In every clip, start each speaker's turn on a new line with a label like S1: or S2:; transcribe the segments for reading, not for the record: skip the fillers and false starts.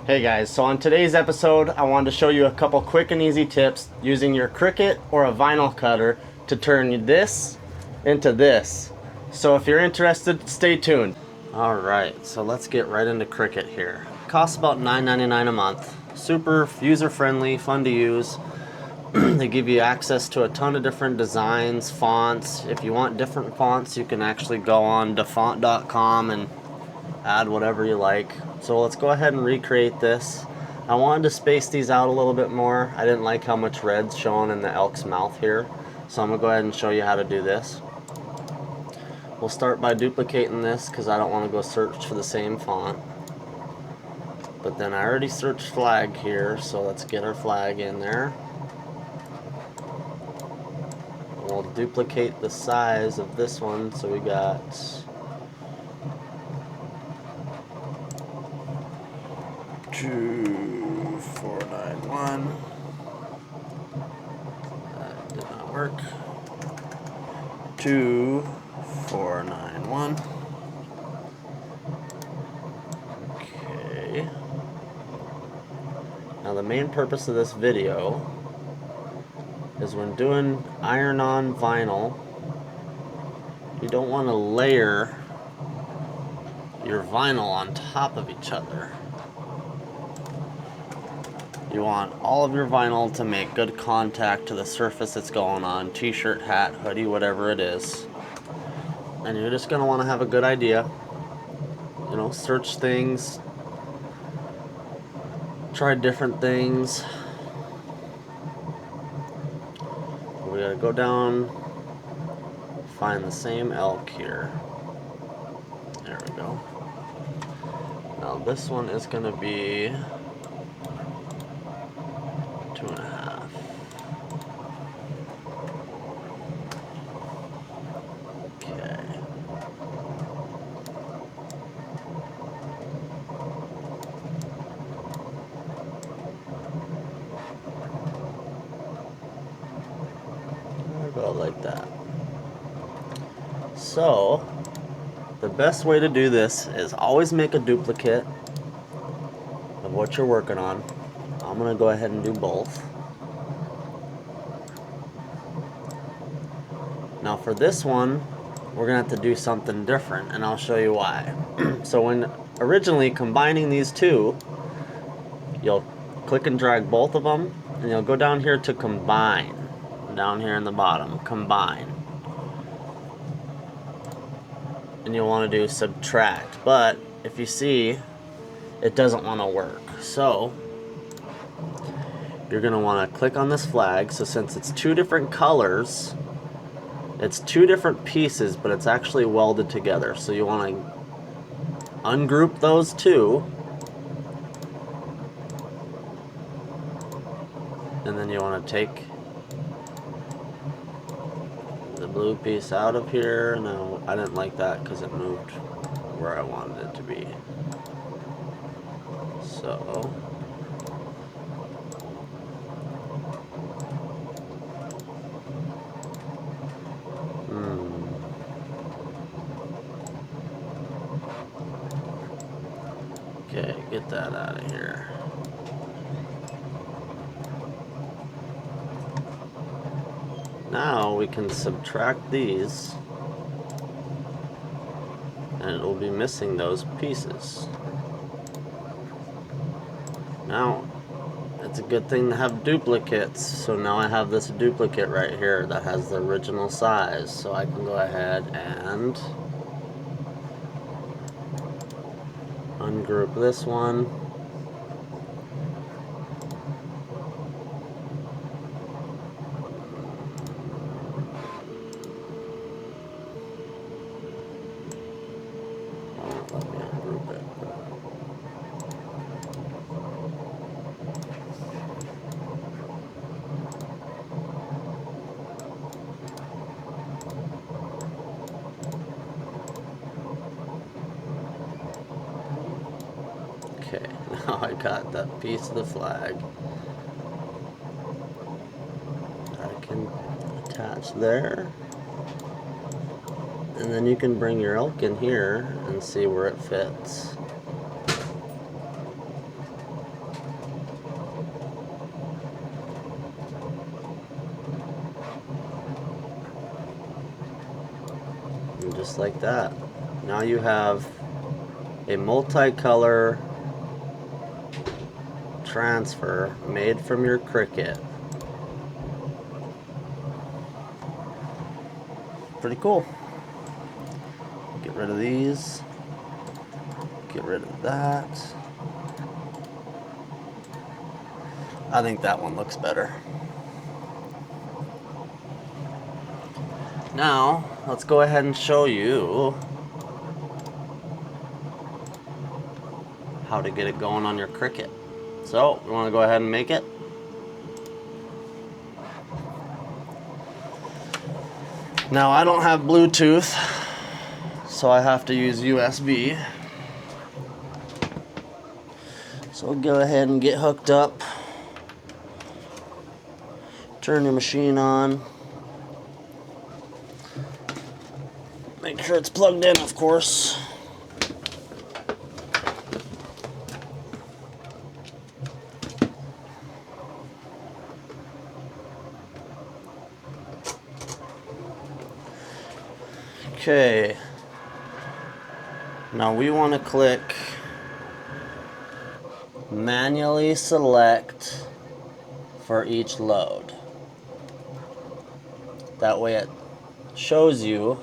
S1: Hey guys, so on today's episode I wanted to show you a couple quick and easy tips using your Cricut or a vinyl cutter to turn this into this. So if you're interested, stay tuned. Alright, so let's get right into Cricut here. It costs about $9.99 a month. Super user friendly, fun to use. They give you access to a ton of different designs, fonts. If you want different fonts, you can actually go on to font.com and add whatever you like. So let's go ahead and recreate this. I wanted to space these out a little bit more. I didn't like how much red's showing in the elk's mouth here. So I'm going to go ahead and show you how to do this. We'll start by duplicating this because I don't want to go search for the same font. But then I already searched flag here, so let's get our flag in there. We'll duplicate the size of this one, so we got 2491. That did not work. 2491. Okay. Now the main purpose of this video is when doing iron-on vinyl, you don't want to layer your vinyl on top of each other. You want all of your vinyl to make good contact to the surface it's going on, t-shirt, hat, hoodie, whatever it is. And you're just going to want to have a good idea. You know, search things, try different things. We gotta go down, find the same elk here. There we go. Now this one is gonna be 2.5. Okay. About like that. So the best way to do this is always make a duplicate of what you're working on. I'm gonna go ahead and do both. Now for this one, we're gonna have to do something different, and I'll show you why. So when originally combining these two, you'll click and drag both of them, and you'll go down here to combine. Down here in the bottom, combine. And you'll want to do subtract, but if you see, it doesn't want to work. So you're going to want to click on this flag. So since it's two different colors, it's two different pieces, but it's actually welded together. So you want to ungroup those two, and then you want to take the blue piece out of here. No, I didn't like that because it moved where I wanted it to be. So okay, get that out of here. Now we can subtract these, and it will be missing those pieces. Now, it's a good thing to have duplicates, so now I have this duplicate right here that has the original size, so I can go ahead and ungroup this one. Okay, now I got that piece of the flag. I can attach there. And then you can bring your elk in here and see where it fits. just like that. Now you have a multicolor transfer made from your Cricut. Pretty cool. Get rid of these. Get rid of that. I think that one looks better. Now, let's go ahead and show you how to get it going on your Cricut. So, you want to go ahead and make it? Now, I don't have Bluetooth, so I have to use USB. So go ahead and get hooked up. Turn your machine on. Make sure it's plugged in, of course. Okay. Now we want to click manually select for each load. That way it shows you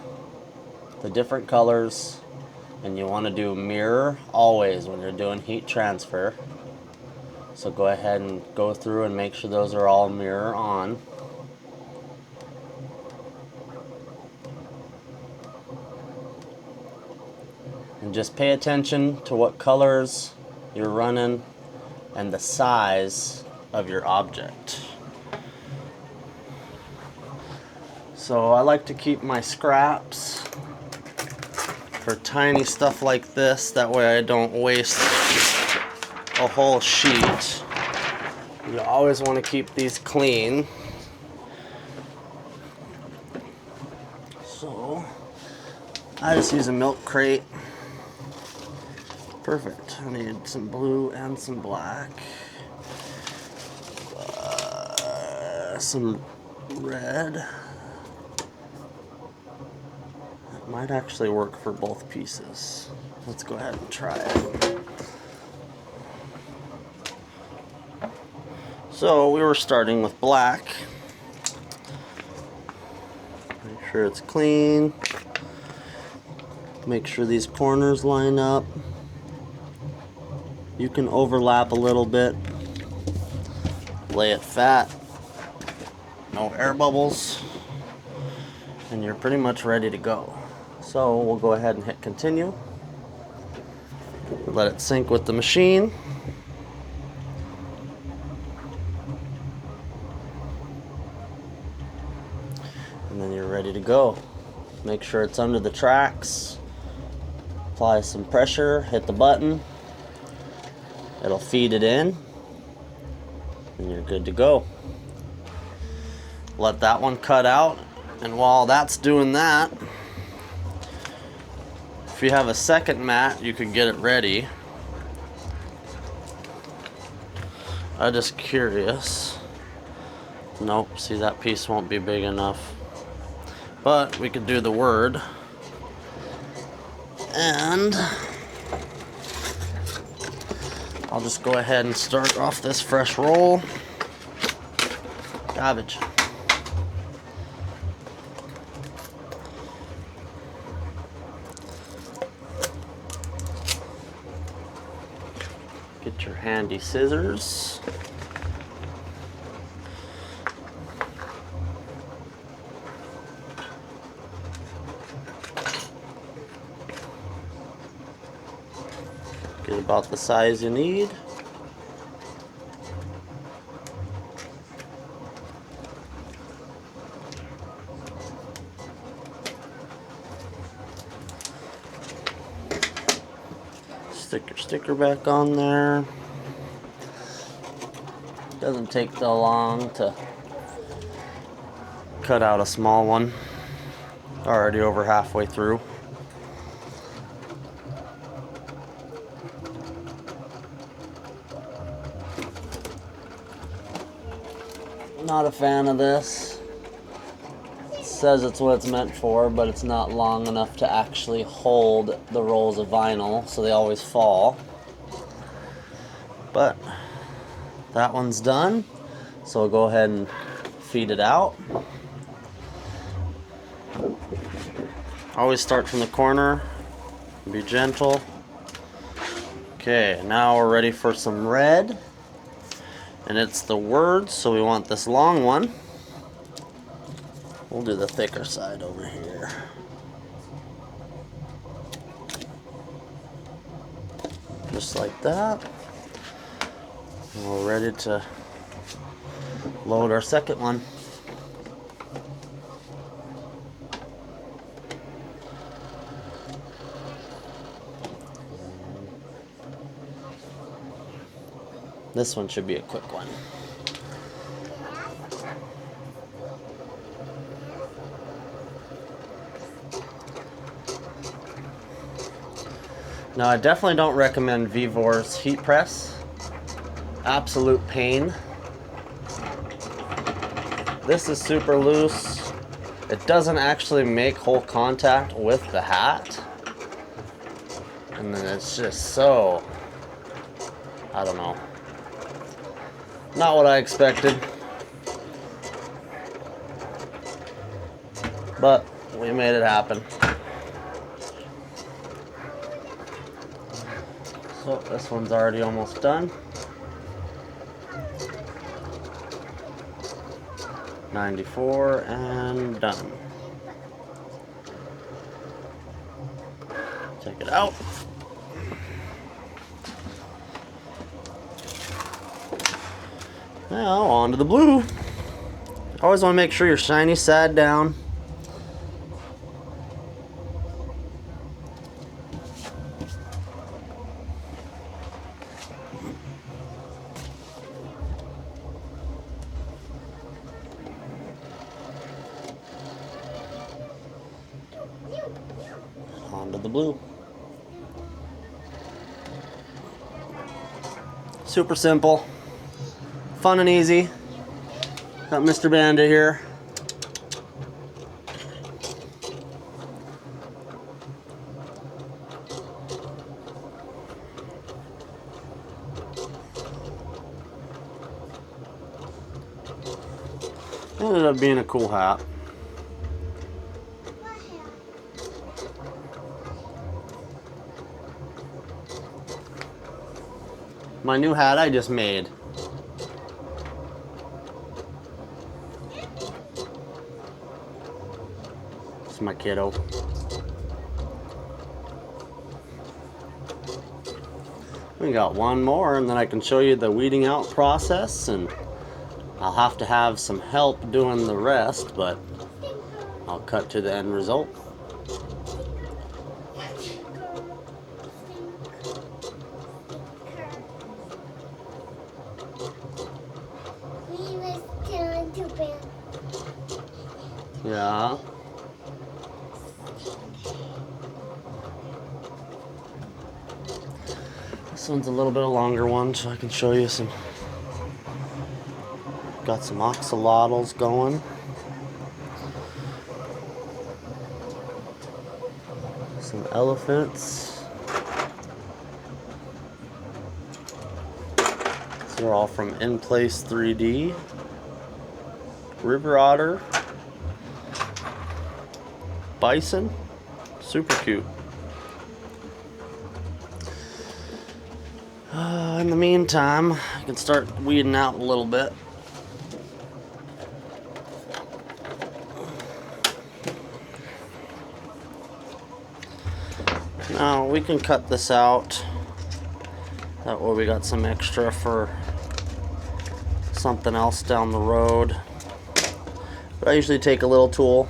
S1: the different colors, and you want to do mirror always when you're doing heat transfer. So go ahead and go through and make sure those are all mirror on. And just pay attention to what colors you're running and the size of your object. So I like to keep my scraps for tiny stuff like this, that way I don't waste a whole sheet. You always want to keep these clean. So I just use a milk crate. Perfect. I need some blue and some black. Some red. That might actually work for both pieces. Let's go ahead and try it. So we were starting with black. Make sure it's clean. Make sure these corners line up. You can overlap a little bit. Lay it fat. No air bubbles. And you're pretty much ready to go. So we'll go ahead and hit continue. Let it sync with the machine. And then you're ready to go. Make sure it's under the tracks. Apply some pressure, hit the button. It'll feed it in, and you're good to go. Let that one cut out, and while that's doing that, if you have a second mat, you could get it ready. I'm just curious. Nope, see, that piece won't be big enough. But we could do the word. And I'll just go ahead and start off this fresh roll. Garbage. Get your handy scissors. Get about the size you need. Stick your sticker back on there. Doesn't take that long to cut out a small one. Already over halfway through. Not a fan of this. It's says it's what it's meant for, but it's not long enough to actually hold the rolls of vinyl, so they always fall. But that one's done, so we'll go ahead and feed it out. Always start from the corner, be gentle. Okay, now we're ready for some red, and it's the words, so we want this long one. We'll do the thicker side over here. Just like that. And we're ready to load our second one. This one should be a quick one. Now, I definitely don't recommend Vevor's heat press. Absolute pain. This is super loose. It doesn't actually make whole contact with the hat. And then it's just so, I don't know. Not what I expected. But we made it happen. So this one's already almost done. 94 and done. Take it out. Now on to the blue. Always want to make sure your shiny side down. Onto the blue. Super simple, fun and easy. Got Mr. Bandit here. Ended up being a cool hat. My new hat I just made. It's my kiddo. We got one more and then I can show you the weeding out process, and I'll have to have some help doing the rest, but I'll cut to the end result. Yeah. This one's a little bit a longer one, so I can show you some. Got some axolotls going. Some elephants. These are all from In Place 3D. River otter. Bison. Super cute. In the meantime, I can start weeding out a little bit. Now we can cut this out. That way we got some extra for something else down the road. But I usually take a little tool,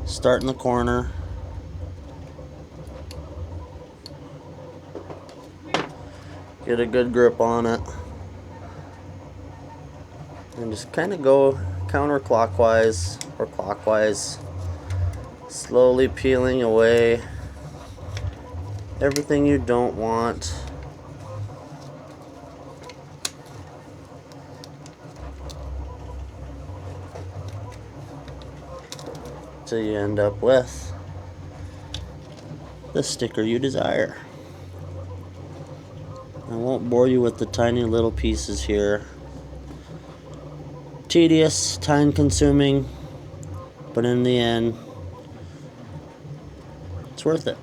S1: start in the corner, get a good grip on it, and just kind of go counterclockwise or clockwise, slowly peeling away everything you don't want. till you end up with the sticker you desire. I won't bore you with the tiny little pieces here. Tedious, time consuming, but in the end, it's worth it.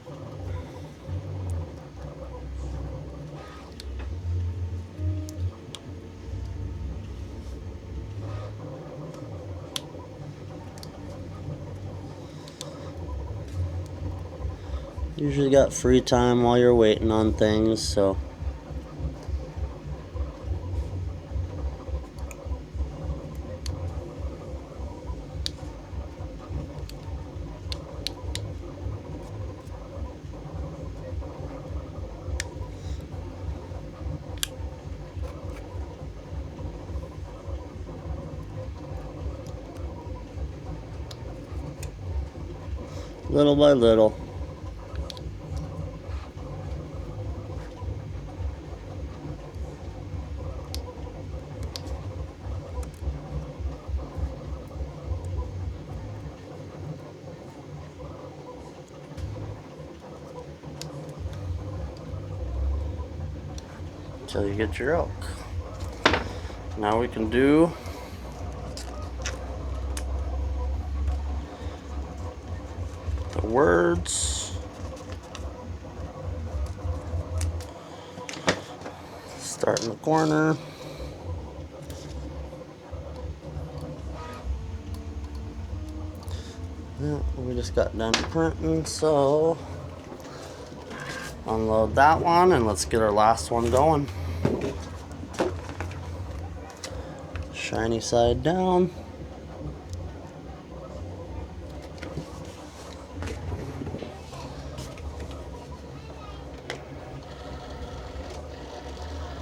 S1: Usually got free time while you're waiting on things, so little by little. Until you get your elk. Now we can do the words. Start in the corner. Yeah, we just got done printing, so unload that one and let's get our last one going. Shiny side down.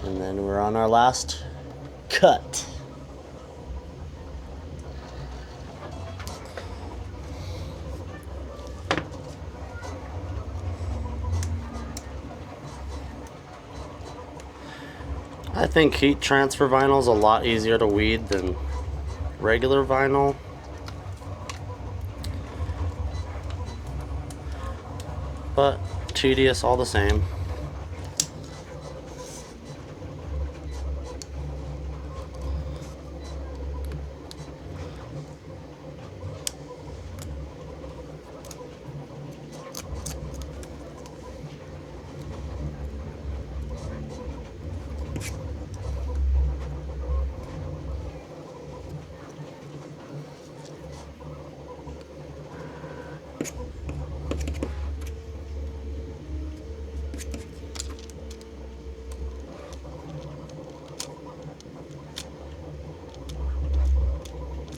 S1: And then we're on our last cut. I think heat transfer vinyl is a lot easier to weed than regular vinyl. But tedious all the same.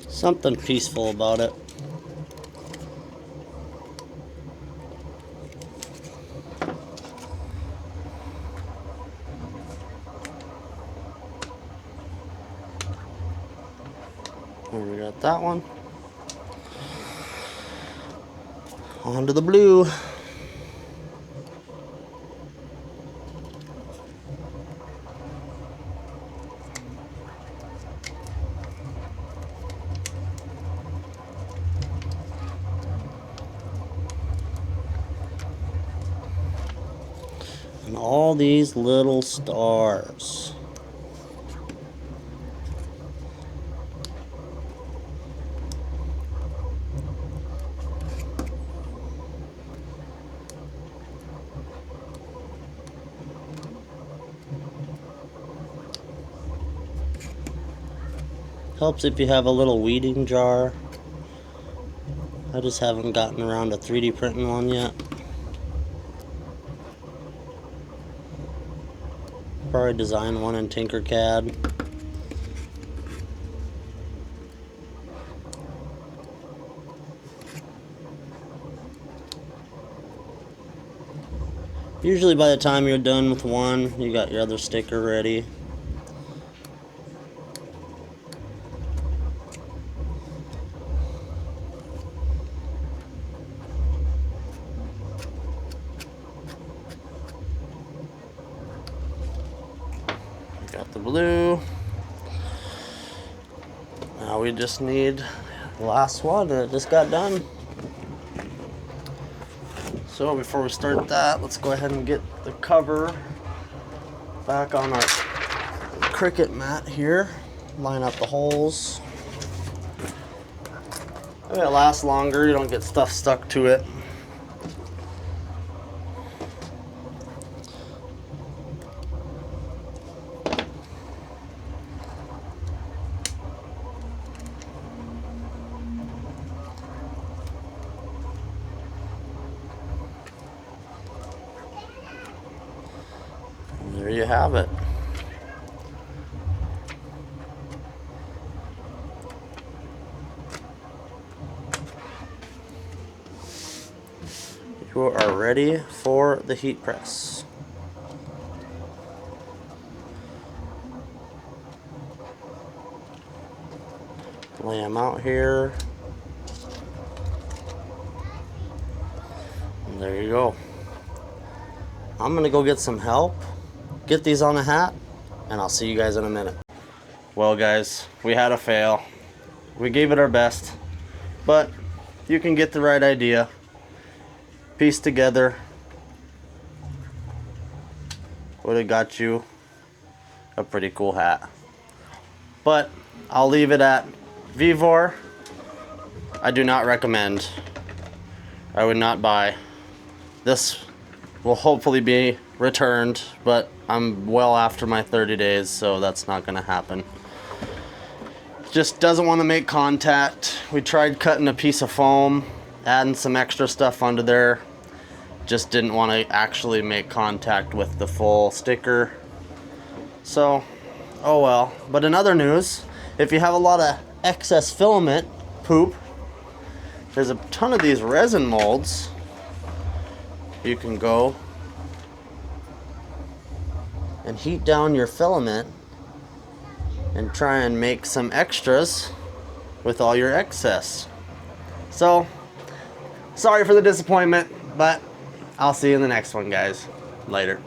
S1: Something peaceful about it. And we got that one. On to the blue. And all these little stars. Helps if you have a little weeding jar. I just haven't gotten around to 3D printing one yet. Probably design one in Tinkercad. Usually by the time you're done with one, you got your other sticker ready. Got the blue. Now we just need the last one and it just got done. So before we start that, let's go ahead and get the cover back on our Cricut mat here. Line up the holes. It lasts longer, you don't get stuff stuck to it. There you have it. You are ready for the heat press. Lay them out here. And there you go. I'm gonna go get some help, get these on a hat, and I'll see you guys in a minute. Well guys, we had a fail. We gave it our best, but you can get the right idea. Piece together would have got you a pretty cool hat. But I'll leave it at Vevor. I do not recommend. I would not buy. This will hopefully be returned, but I'm well after my 30 days, so that's not gonna happen. Just doesn't want to make contact. We tried cutting a piece of foam, adding some extra stuff under there. Just didn't want to actually make contact with the full sticker. So, oh well. But in other news, if you have a lot of excess filament poop, there's a ton of these resin molds. You can go and heat down your filament and try and make some extras with all your excess. So, sorry for the disappointment, but I'll see you in the next one, guys. Later.